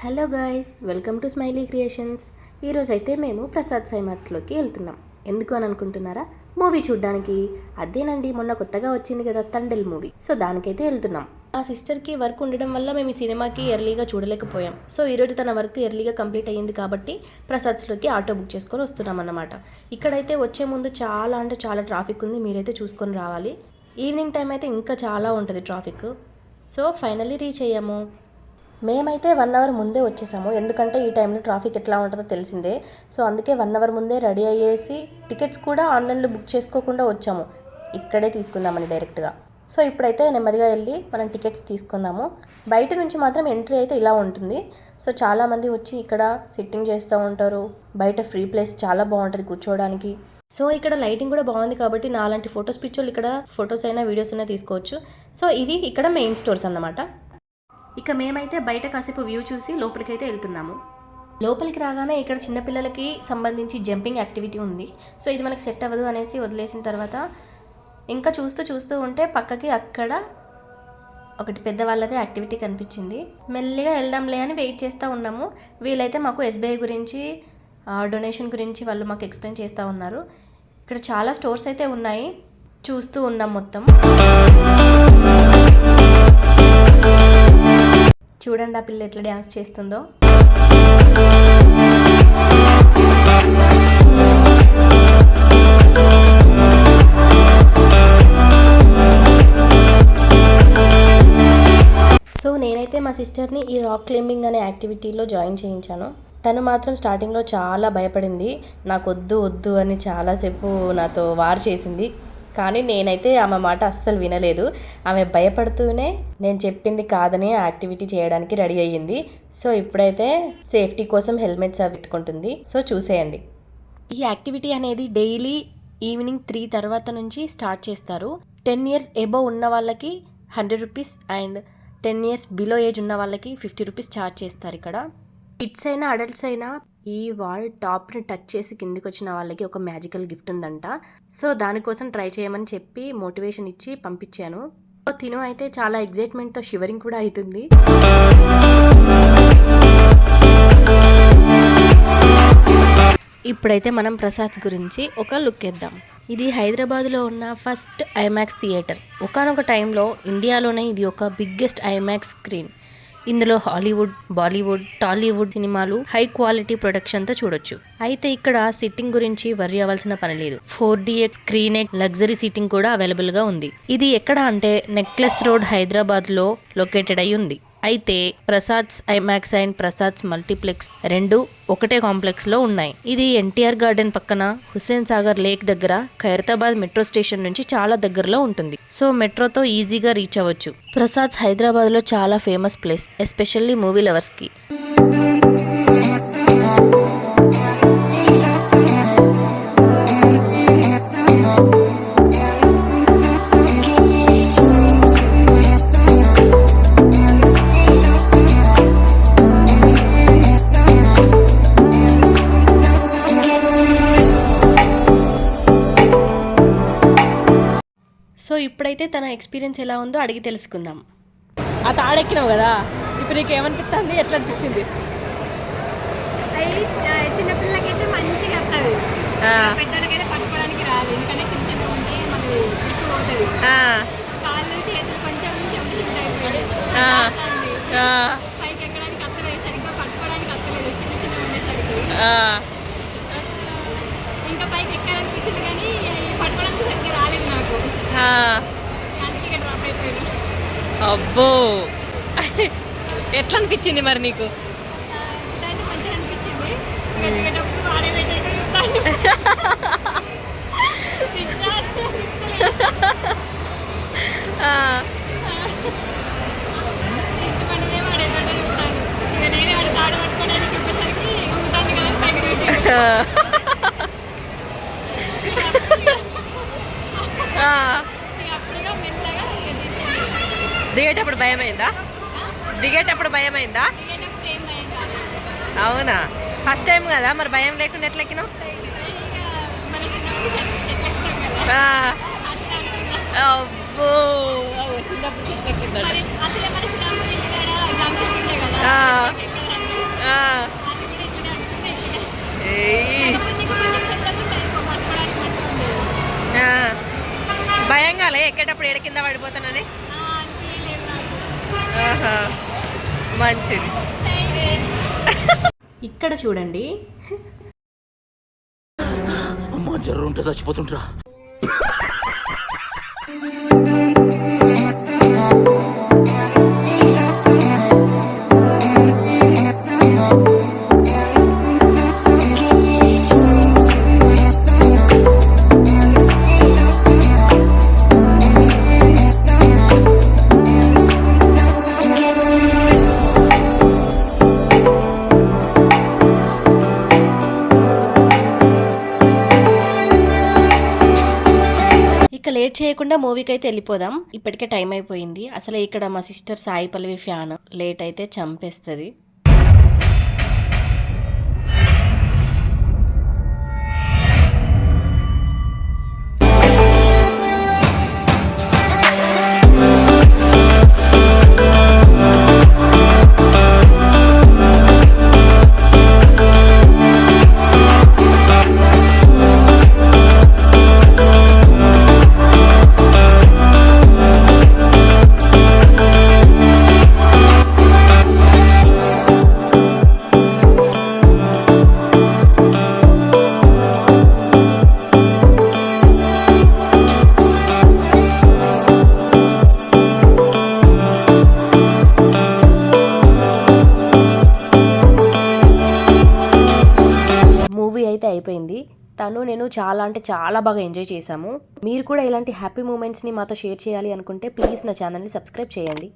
Hello guys, welcome to smiley creations. ఈరోజు అయితే మేము ప్రసాద్ సైమాక్స్లోకి వెళ్తున్నాం. ఎందుకు అని అనుకుంటున్నారా? మూవీ చూడ్డానికి. అదేనండి, మొన్న కొత్తగా వచ్చింది కదా తండెల్ మూవీ. సో దానికైతే వెళ్తున్నాం. మా సిస్టర్కి వర్క్ ఉండడం వల్ల మేము ఈ సినిమాకి ఎర్లీగా చూడలేకపోయాం. సో ఈరోజు తన వర్క్ ఎర్లీగా కంప్లీట్ అయ్యింది కాబట్టి ప్రసాద్స్లోకి ఆటో బుక్ చేసుకొని వస్తున్నాం అన్నమాట. ఇక్కడైతే వచ్చే ముందు చాలా ట్రాఫిక్ ఉంది, మీరైతే చూసుకొని రావాలి. ఈవినింగ్ టైం అయితే ఇంకా చాలా ఉంటుంది ట్రాఫిక్. సో ఫైనల్లీ రీచ్ అయ్యాము. మేమైతే 1 అవర్ ముందే వచ్చేసాము, ఎందుకంటే ఈ టైంలో ట్రాఫిక్ ఎట్లా ఉంటుందో తెలిసిందే. సో అందుకే 1 అవర్ ముందే రెడీ అయ్యేసి టికెట్స్ కూడా ఆన్లైన్లో బుక్ చేసుకోకుండా వచ్చాము, ఇక్కడే తీసుకుందామని డైరెక్ట్గా. సో ఇప్పుడైతే నెమ్మదిగా వెళ్ళి మనం టికెట్స్ తీసుకుందాము. బయట నుంచి మాత్రం ఎంట్రీ అయితే ఇలా ఉంటుంది. సో చాలామంది వచ్చి ఇక్కడ సిట్టింగ్ చేస్తూ ఉంటారు. బయట ఫ్రీ ప్లేస్ చాలా బాగుంటుంది కూర్చోవడానికి. సో ఇక్కడ లైటింగ్ కూడా బాగుంది కాబట్టి నాలాంటి ఫొటోస్ పిక్చర్లు ఇక్కడ ఫొటోస్ అయినా వీడియోస్ అయినా తీసుకోవచ్చు. సో ఇవి ఇక్కడ మెయిన్ స్టోర్స్ అన్నమాట. ఇక మేమైతే బయట కాసేపు వ్యూ చూసి లోపలికైతే వెళ్తున్నాము. లోపలికి రాగానే ఇక్కడ చిన్నపిల్లలకి సంబంధించి జంపింగ్ యాక్టివిటీ ఉంది. సో ఇది మనకి సెట్ అవ్వదు అనేసి వదిలేసిన తర్వాత ఇంకా చూస్తూ ఉంటే పక్కకి అక్కడ ఒకటి పెద్దవాళ్ళదే యాక్టివిటీ కనిపించింది. మెల్లిగా వెళ్దాంలే అని వెయిట్ చేస్తూ ఉన్నాము. వీళ్ళైతే మాకు ఎస్బీఐ గురించి డొనేషన్ గురించి వాళ్ళు మాకు ఎక్స్ప్లెయిన్ చేస్తూ ఉన్నారు. ఇక్కడ చాలా స్టోర్స్ అయితే ఉన్నాయి, చూస్తూ ఉన్నాం మొత్తం. చూడండి ఆ పిల్ల ఎట్లా డ్యాన్స్ చేస్తుందో. సో నేనైతే మా సిస్టర్ని ఈ రాక్ క్లైంబింగ్ అనే యాక్టివిటీలో జాయిన్ చేయించాను. తను మాత్రం స్టార్టింగ్లో చాలా భయపడింది. నాకు వద్దు అని చాలాసేపు నాతో వార్ చేసింది. కానీ నేనైతే ఆమె మాట అస్సలు వినలేదు. ఆమె భయపడుతూనే నేను చెప్పింది కాదని యాక్టివిటీ చేయడానికి రెడీ అయ్యింది. సో ఇప్పుడైతే సేఫ్టీ కోసం హెల్మెట్స్ అవి పెట్టుకుంటుంది. సో చూసేయండి. ఈ యాక్టివిటీ అనేది డైలీ ఈవినింగ్ 3 తర్వాత నుంచి స్టార్ట్ చేస్తారు. 10 years ఎబోవ్ ఉన్న వాళ్ళకి 100 rupees and 10 years below age ఉన్న వాళ్ళకి 50 రూపీస్ ఛార్జ్ చేస్తారు. ఇక్కడ కిడ్స్ అయినా అడల్ట్స్ అయినా ఈ వాల్ టాప్ని టచ్ చేసి కిందికి వచ్చిన వాళ్ళకి ఒక మ్యాజికల్ గిఫ్ట్ ఉందంట. సో దానికోసం ట్రై చేయమని చెప్పి మోటివేషన్ ఇచ్చి పంపించాను. సో తిను అయితే చాలా ఎగ్జైట్మెంట్తో షివరింగ్ కూడా అవుతుంది. ఇప్పుడైతే మనం ప్రసాద్ గురించి ఒక లుక్ వేద్దాం. ఇది హైదరాబాద్లో ఉన్న ఫస్ట్ ఐమాక్స్ థియేటర్. ఒకానొక టైంలో ఇండియాలోనే ఇది ఒక బిగ్గెస్ట్ ఐమాక్స్ స్క్రీన్. ఇందులో హాలీవుడ్, బాలీవుడ్, టాలీవుడ్ సినిమాలు హై క్వాలిటీ ప్రొడక్షన్తో చూడొచ్చు. అయితే ఇక్కడ సిట్టింగ్ గురించి వర్రీ అవ్వాల్సిన పని లేదు. 4DX స్క్రీన్ లగ్జరీ సీటింగ్ కూడా అవైలబుల్గా ఉంది. ఇది ఎక్కడ అంటే నెక్లెస్ రోడ్ హైదరాబాద్లో లొకేటెడ్ అయి ఉంది. అయితే Prasad's IMAX and Prasad's multiplex రెండు ఒకటే కాంప్లెక్స్లో ఉన్నాయి. ఇది ఎన్టీఆర్ గార్డెన్ పక్కన హుస్సేన్ సాగర్ లేక్ దగ్గర ఖైరతాబాద్ మెట్రో స్టేషన్ నుంచి చాలా దగ్గరలో ఉంటుంది. సో మెట్రోతో ఈజీగా రీచ్ అవ్వచ్చు. ప్రసాద్స్ హైదరాబాద్లో చాలా ఫేమస్ ప్లేస్, ఎస్పెషల్లీ మూవీ లవర్స్కి. సో ఇప్పుడైతే తన ఎక్స్పీరియన్స్ ఎలా ఉందో అడిగి తెలుసుకుందాం. ఆ తాడెక్కినావు కదా, ఇప్పుడు నీకు ఏమనిపిస్తుంది, ఎట్లా అనిపించింది? చిన్నపిల్లలకైతే మంచిగా వస్తుంది, పెద్దలకైతే పట్టుకోవడానికి రాదు. ఎందుకంటే చిన్న ఉంటే మనకు పోతుంది. కాళ్ళు చేతులు కొంచెం పైకి ఎక్కడానికి అత్తలేదు, సరిగ్గా పట్టుకోవడానికి అత్తలేదు, చిన్న ఉండేసరికి. ఇంకా పైకి ఎక్కాలనిపించింది కానీ పట్టుకోవడానికి సరిగ్గా రాలేదు నాకు. అందుకే డ్రాప్ అయిపోయింది. అబ్బో, ఎట్లా అనిపించింది మరి నీకు? దాన్ని మంచిగా అనిపించింది. దిగేటప్పుడు ఆడే పెట్టేటప్పుడు పనిదే వాడేటట్టు చెప్తాను. ఇక నేనే వాడు తాడు పట్టుకోవడానికి చెప్పేసరికి ఊగుతాను కదా పైకి చూసి. దిగేటప్పుడు భయమైందా? అవునా? ఫస్ట్ టైం కదా, మరి భయం లేకుండా ఎట్లా ఎక్కినావు? అబ్బో, చిన్నప్పుడు ఎక్కేటప్పుడు ఏడ కింద పడిపోతానని అనిపించలేదు నాకు. ఆహా, మంచిది. ఇక్కడ చూడండి, అమ్మా జ్వరం ఉంటే చచ్చిపోతుంటరా. ఇక లేట్ చేయకుండా మూవీకి అయితే వెళ్ళిపోదాం. ఇప్పటికే టైం అయిపోయింది. అసలు ఇక్కడ మా sister Sai Pallavi fan, late అయితే చంపేస్తుంది. మూవీ అయితే అయిపోయింది. తను నేను చాలా అంటే చాలా బాగా ఎంజాయ్ చేశాము. మీరు కూడా ఇలాంటి హ్యాపీ మూమెంట్స్ని మాతో షేర్ చేయాలి అనుకుంటే ప్లీజ్ నా ఛానల్ని సబ్స్క్రైబ్ చేయండి.